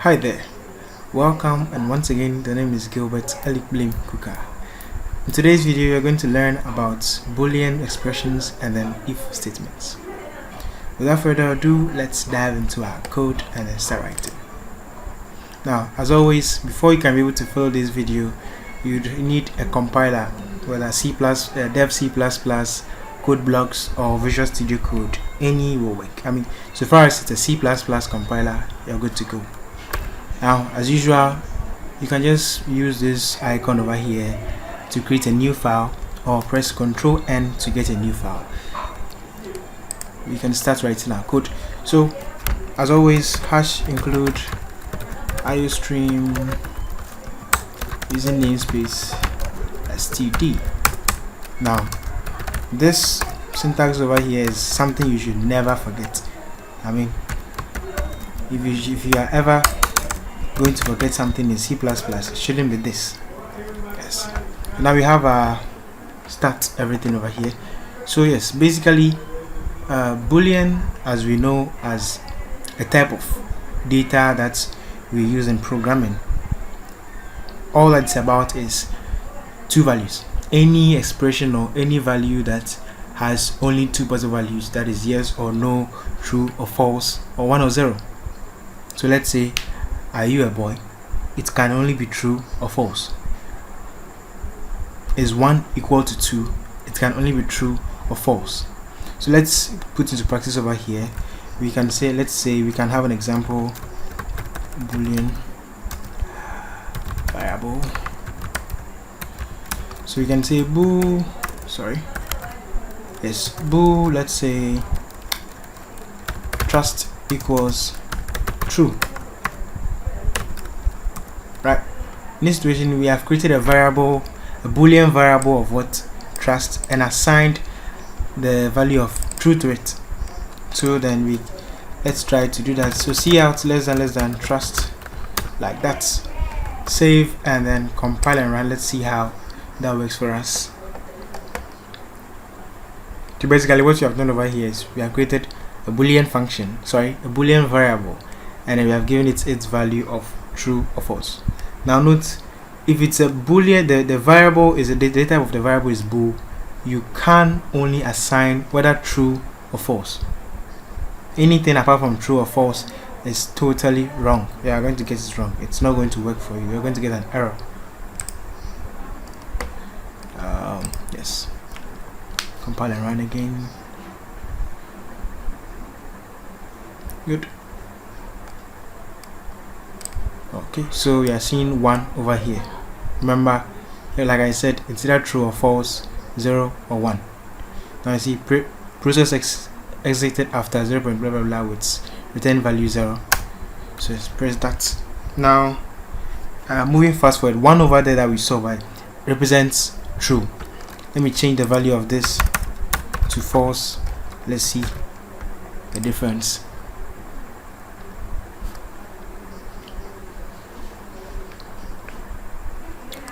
Hi there, welcome, and once again the name is Gilbert Elikplim Kukah. In today's video we are going to learn about Boolean expressions and then if statements. Without further ado, let's dive into our code and then start writing. Now, as always, before you can be able to follow this video, you need a compiler, whether Dev C++, code blocks, or Visual Studio Code. Any will work. So far as it's a C++ compiler, you're good to go. Now, as usual, you can just use this icon over here to create a new file, or press Ctrl N to get a new file. We can start writing our code. So, as always, hash include iostream using namespace std. Now, this syntax over here is something you should never forget. If you are ever going to forget something in C++, it shouldn't be this. Yes. Now we have our start everything over here. So yes, basically Boolean, as we know, as a type of data that we use in programming. All that's about is two values. Any expression or any value that has only two possible values, that is yes or no, true or false, or 1 or 0. So let's say, are you a boy? It can only be true or false. Is 1 equal to 2? It can only be true or false. So let's put into practice over here. We can say, let's say we can have an example Boolean variable. So we can say boo, let's say trust equals true. Right, in this situation we have created a variable, a Boolean variable of what? Trust, and assigned the value of true to it. So then let's try to do that. So cout less than trust, like that. Save and then compile and run. Let's see how that works for us. So basically what you have done over here is we have created a Boolean function, a Boolean variable, and then we have given it its value of true or false. Now note, if it's a Boolean, the variable is the data of the variable is bool, you can only assign whether true or false. Anything apart from true or false is totally wrong. You are going to get it wrong. It's not going to work for you. You're going to get an error. Yes. Compile and run again. Good. Okay, so we are seeing 1 over here. Remember, like I said, it's either true or false, 0 or 1. Now I see process exited after 0. Blah blah blah with return value 0. So let's press that. Now, moving fast forward, 1 over there that we saw represents true. Let me change the value of this to false. Let's see the difference.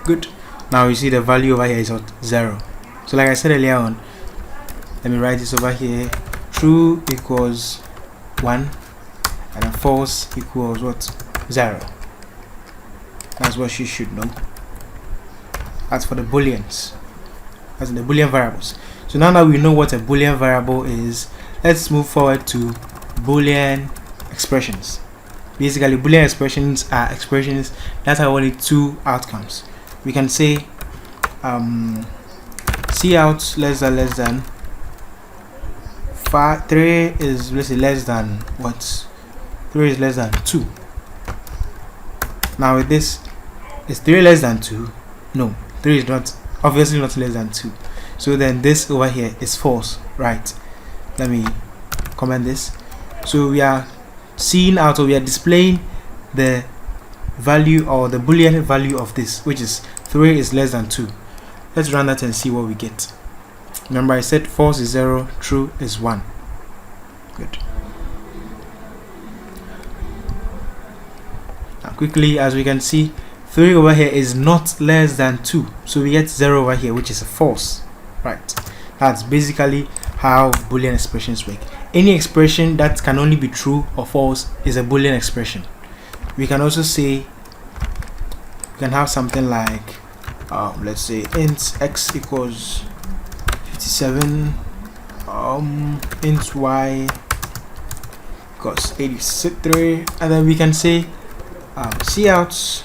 Good. Now you see the value over here is at 0. So like I said earlier on, let me write this over here. True equals 1 and then false equals what? 0. That's what you should know. That's for the Booleans. That's the Boolean variables. So now that we know what a Boolean variable is, let's move forward to Boolean expressions. Basically, Boolean expressions are expressions that have only two outcomes. We can say cout less than 3 is, let's say, less than what? 3 is less than 2. Now with this, is 3 less than 2? No, 3 is not, obviously not less than 2. So then this over here is false, right? Let me comment this. So we are seeing out, or we are displaying the value or the Boolean value of this, which is 3 is less than 2. Let's run that and see what we get. Remember, I said false is 0, true is 1. Good. Now quickly, as we can see, 3 over here is not less than 2, so we get 0 over here, which is a false. Right, that's basically how Boolean expressions work. Any expression that can only be true or false is a Boolean expression. we can also say, we can have something like let's say int x equals 57, int y equals 83, and then we can say cout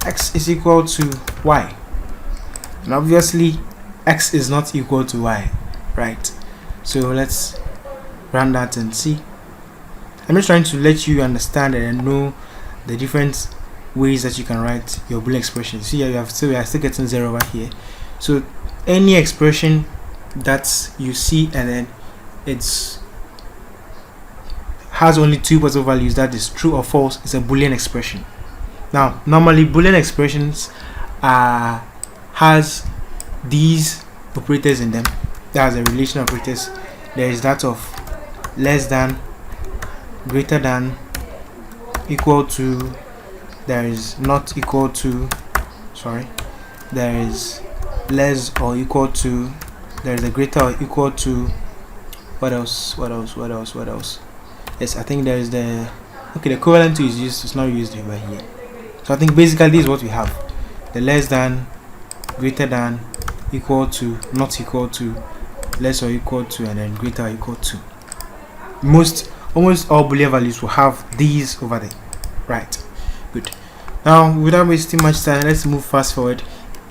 x is equal to y, and obviously x is not equal to y, right? So let's run that and see. I'm just trying to let you understand it and know the different ways that you can write your Boolean expression. See, we are still getting 0 over here. So any expression that you see and then it's has only two possible values, that is true or false, is a Boolean expression. Now normally Boolean expressions has these operators in them. That's a relational operators. There is that of less than, greater than, equal to, there is not equal to, sorry, there is less or equal to, there is a greater or equal to, what else? Yes, I think there is the, okay, the equivalent to is used, it's not used over here. So I think basically this is what we have: the less than, greater than, equal to, not equal to, less or equal to, and then greater or equal to. Almost all Boolean values will have these over there, right? Good. Now without wasting much time, let's move fast forward.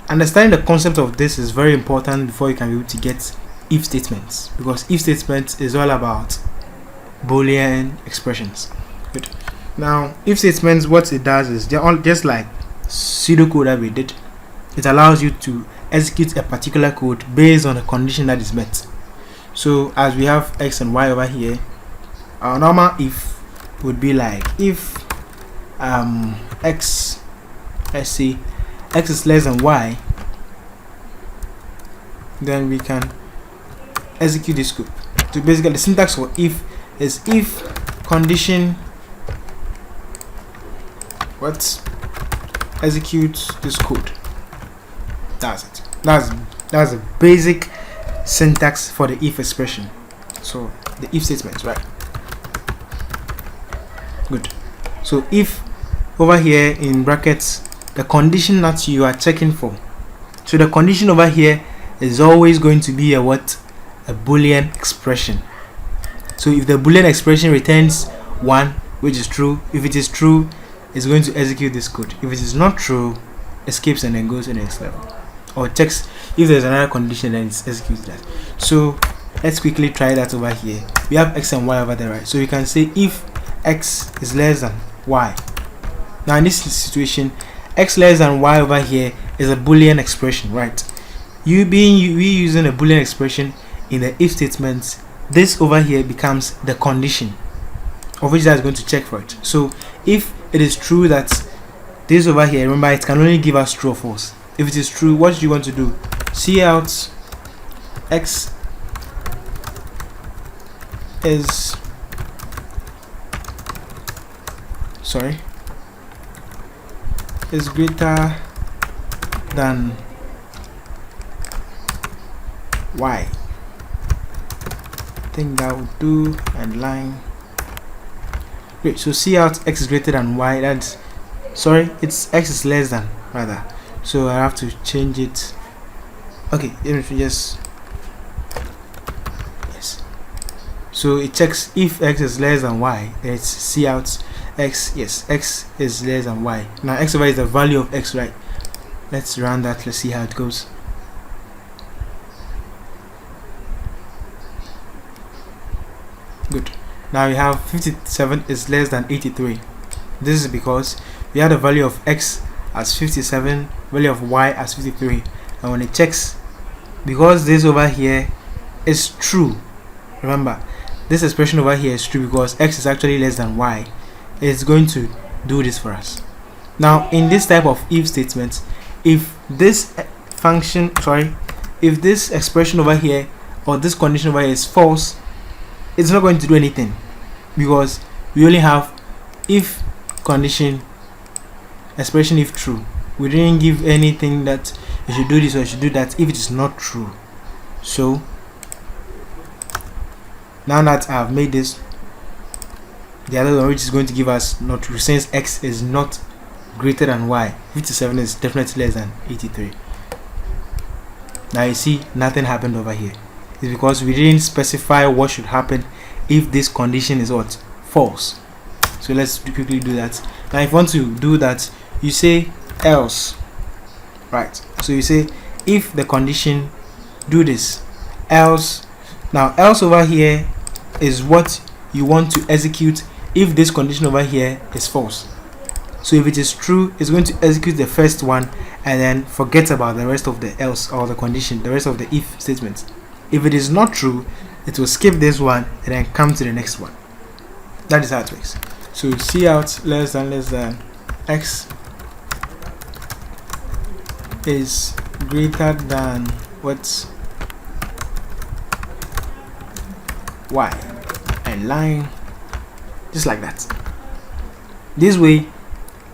Understanding the concept of this is very important before you can be able to get if statements, because if statements is all about Boolean expressions. Good. Now if statements, what it does is, they're all just like pseudocode that we did. It allows you to execute a particular code based on a condition that is met. So as we have x and y over here, our normal if would be like if x, let's see, x is less than y, then we can execute this code. So basically the syntax for if is if condition execute this code. That's it. That's a basic syntax for the if expression. So the if statements, right? Good. So if over here in brackets, the condition that you are checking for, so the condition over here is always going to be a what? A Boolean expression. So if the Boolean expression returns 1, which is true, if it is true, it's going to execute this code. If it is not true, escapes and then goes to the next level, or checks if there's another condition, then it executes that. So let's quickly try that over here. We have x and y over there, right? So you can say if x is less than y. Now in this situation, x less than y over here is a Boolean expression, right? We using a Boolean expression in the if statements, this over here becomes the condition of which that is going to check for it. So if it is true that this over here, remember, it can only give us true or false. If it is true, what do you want to do? Cout x is, sorry, is greater than y. I think that would do, and line. Great. So cout x is greater than y. That's, sorry, it's x is less than, rather. So I have to change it. Okay, let me just, yes. So it checks if x is less than y. It's cout x, yes, x is less than y. Now x over is the value of x, right? Let's run that. Let's see how it goes. Good. Now we have 57 is less than 83. This is because we had a value of x as 57, value of y as 53, and when it checks, because this over here is true, remember this expression over here is true because x is actually less than y, it's going to do this for us. Now in this type of if statement, if this function, sorry, if this expression over here or this condition over here is false, it's not going to do anything, because we only have if condition, expression if true. We didn't give anything that you should do this or you should do that if it is not true. So now that I have made this the other one, which is going to give us not true, since x is not greater than y. 57 is definitely less than 83. Now you see nothing happened over here. It's because we didn't specify what should happen if this condition is what? False. So let's quickly do that. Now if you want to do that, you say else, right? So you say if the condition, do this, else. Now else over here is what you want to execute if this condition over here is false. So if it is true, it's going to execute the first one and then forget about the rest of the else or the condition, the rest of the if statement. If it is not true, it will skip this one and then come to the next one. That is how it works. So cout less than x is greater than what? Y, and line, just like that. This way,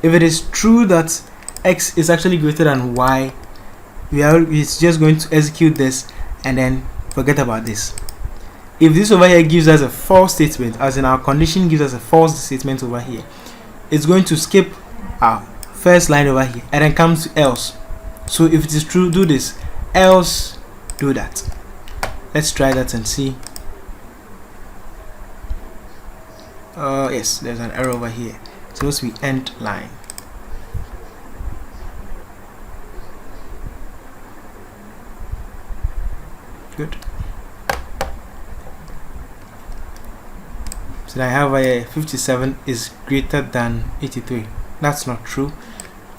if it is true that x is actually greater than y, it's just going to execute this and then forget about this. If this over here gives us a false statement, as in our condition gives us a false statement over here, it's going to skip our first line over here and then comes to else. So if it is true, do this, else do that. Let's try that and see. Yes, there's an error over here. It's supposed to be end line. Good. So I have a 57 is greater than 83. That's not true.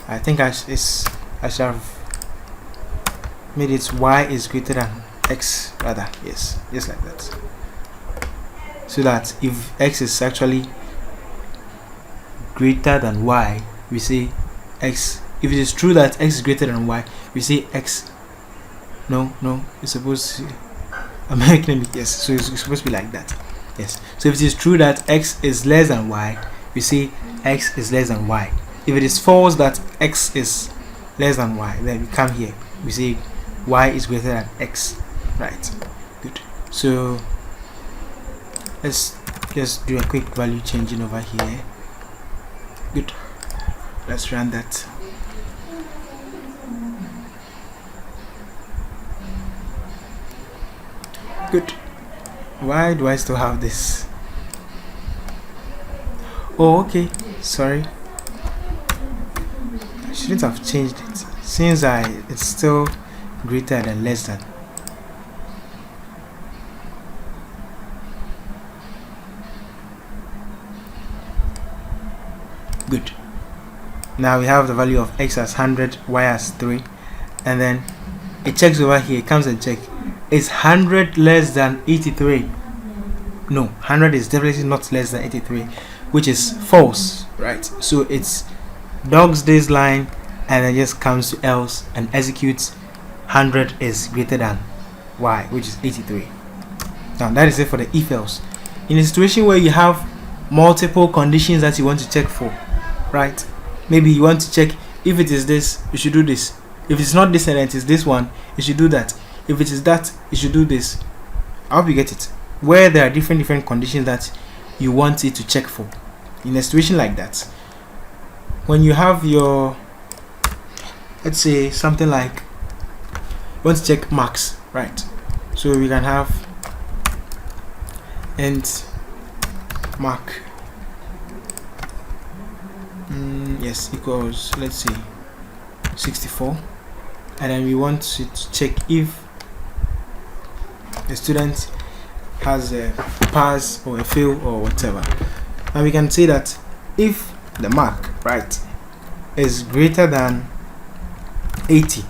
I think I should have made it y is greater than x rather. Yes, just like that. So that if x is actually greater than y, we say x. If it is true that x is greater than y, we say x. No, it's supposed to, I'm making it, yes, so it's supposed to be like that. Yes. So if it is true that x is less than y, we say x is less than y. If it is false that x is less than y, then we come here, we say y is greater than x. Right. Good. So let's just do a quick value changing over here. Good. Let's run that. Good. Why do I still have this? Oh, okay. Sorry. I shouldn't have changed it since it's still greater than less than. Good. Now we have the value of x as 100, y as 3, and then it checks over here. It comes and check. Is 100 less than 83? No, 100 is definitely not less than 83, which is false, right? So it's dogs this line and then just comes to else and executes 100 is greater than y, which is 83. Now that is it for the if else. In a situation where you have multiple conditions that you want to check for, right? Maybe you want to check if it is this, you should do this. If it's not this and it is this one, you should do that. If it is that, you should do this. I hope you get it. Where there are different conditions that you want it to check for. In a situation like that, when you have your, let's say something like, you want to check marks, right? So we can have int mark yes equals, let's say 64, and then we want to check if the student has a pass or a fail or whatever. And we can say that if the mark, right, is greater than 80,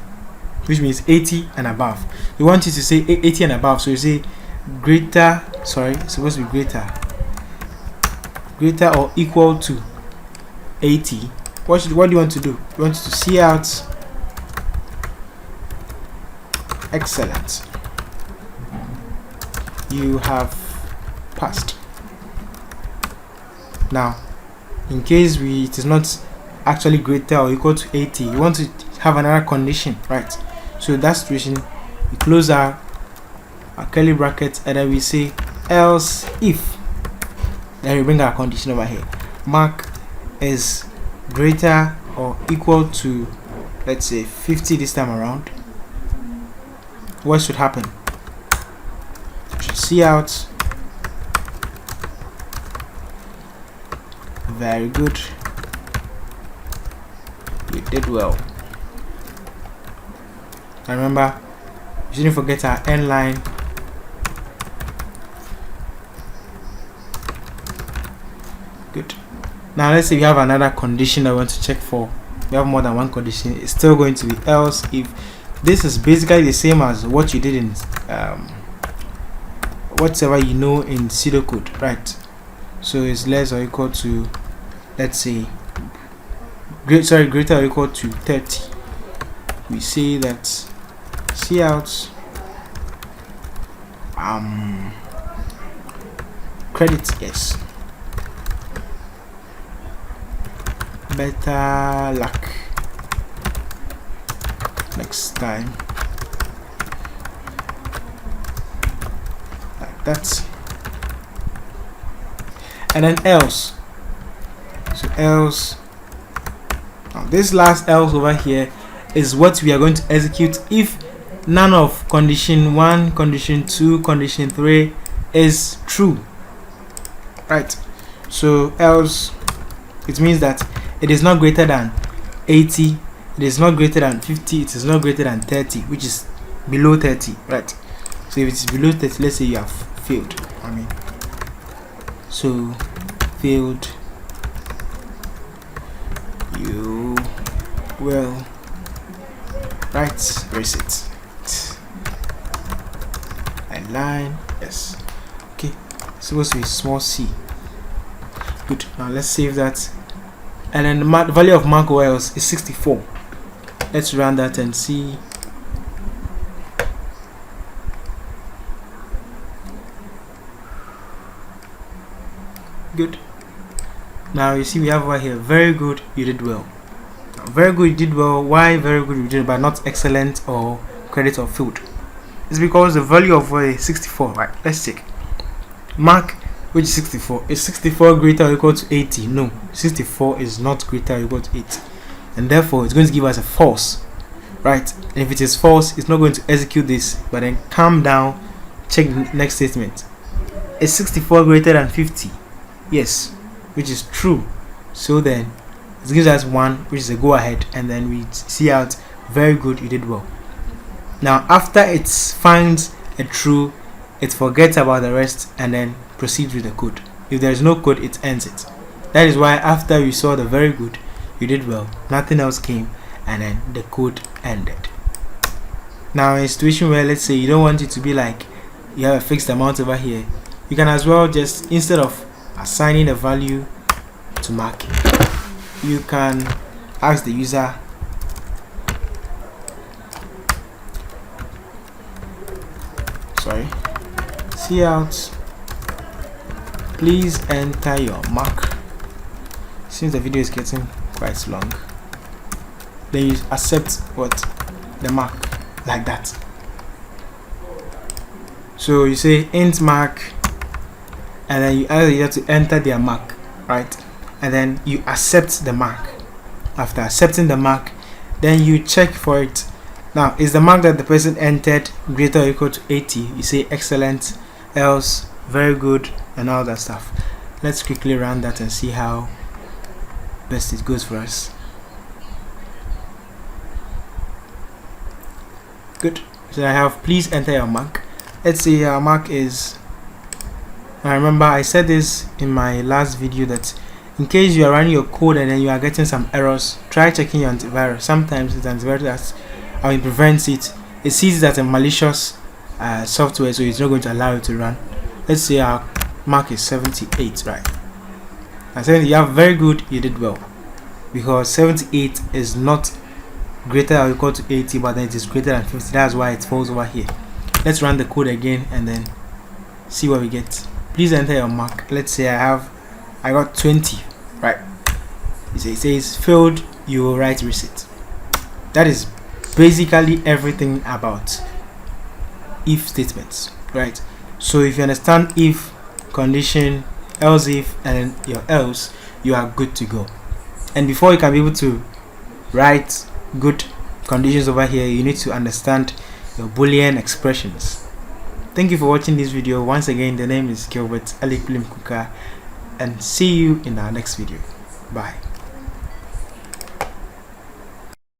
which means 80 and above, we want you to say 80 and above. So you say greater, sorry, it's supposed to be greater or equal to 80. What do you want to do? You want to see out excellent, you have passed. Now in case it is not actually greater or equal to 80, you want to have another condition, right? So in that situation, we close our curly bracket and then we say else if Then we bring our condition over here. Mark is greater or equal to, let's say, 50 this time around. What should happen? We should see out. Very good. You did well. And remember, you shouldn't forget our end line. Good. Now let's say we have another condition that we want to check for. We have more than one condition. It's still going to be else if this is basically the same as what you did in whatever you know in pseudocode, right? So it's less or equal to, let's say, greater or equal to 30. We say that cout credit, yes, better luck next time, like that. And then else. So else, now this last else over here is what we are going to execute if none of condition 1, condition 2, condition 3 is true, right? So else, it means that it is not greater than 80, it is not greater than 50, it is not greater than 30, which is below 30, right? So if it's below 30, let's say you have failed. So failed, you will write reset. And line, yes. Okay, it's supposed to be small c. Good. Now let's save that. And then the value of mark or else is 64. Let's run that and see. Good. Now you see we have over here very good, you did well. Very good, you did well. Why very good, you did, but not excellent or credit or failed? It's because the value of 64, right? Let's check. Mark, which is 64, is 64 greater or equal to 80? No, 64 is not greater or equal to 80, and therefore it's going to give us a false, right? And if it is false, it's not going to execute this, but then calm down, check the next statement. Is 64 greater than 50? Yes, which is true. So then it gives us 1, which is a go ahead, and then we see out very good, you did well. Now after it finds a true, it forgets about the rest and then proceeds with the code. If there is no code, it ends it. That is why after we saw the very good, you did well, nothing else came, and then the code ended. Now in a situation where, let's say, you don't want it to be like you have a fixed amount over here, you can as well just, instead of assigning a value to mark, you can ask the user cout, please enter your mark. Since the video is getting quite long, then you accept what the mark, like that. So you say int mark, and then you have to enter their mark, right? And then you accept the mark. After accepting the mark, then you check for it. Now, is the mark that the person entered greater or equal to 80? You say excellent, else, very good, and all that stuff. Let's quickly run that and see how best it goes for us. Good. So I have please enter your mark. Let's say our mark is, I remember I said this in my last video, that in case you are running your code and then you are getting some errors, try checking your antivirus. Sometimes it's antivirus that prevents it. It sees that a malicious software, so it's not going to allow it to run. Let's say our mark is 78, right? I said you have very good, you did well, because 78 is not greater or equal to 80, but then it is greater than 50. That's why it falls over here. Let's run the code again and then see what we get. Please enter your mark. Let's say I got 20, right? It says failed, you will write reset. That is basically everything about if statements, right? So if you understand if, condition, else if, and then your else, you are good to go. And before you can be able to write good conditions over here, you need to understand your Boolean expressions. Thank you for watching this video. Once again, the name is Gilbert Elikplim Kukah, and see you in our next video. Bye.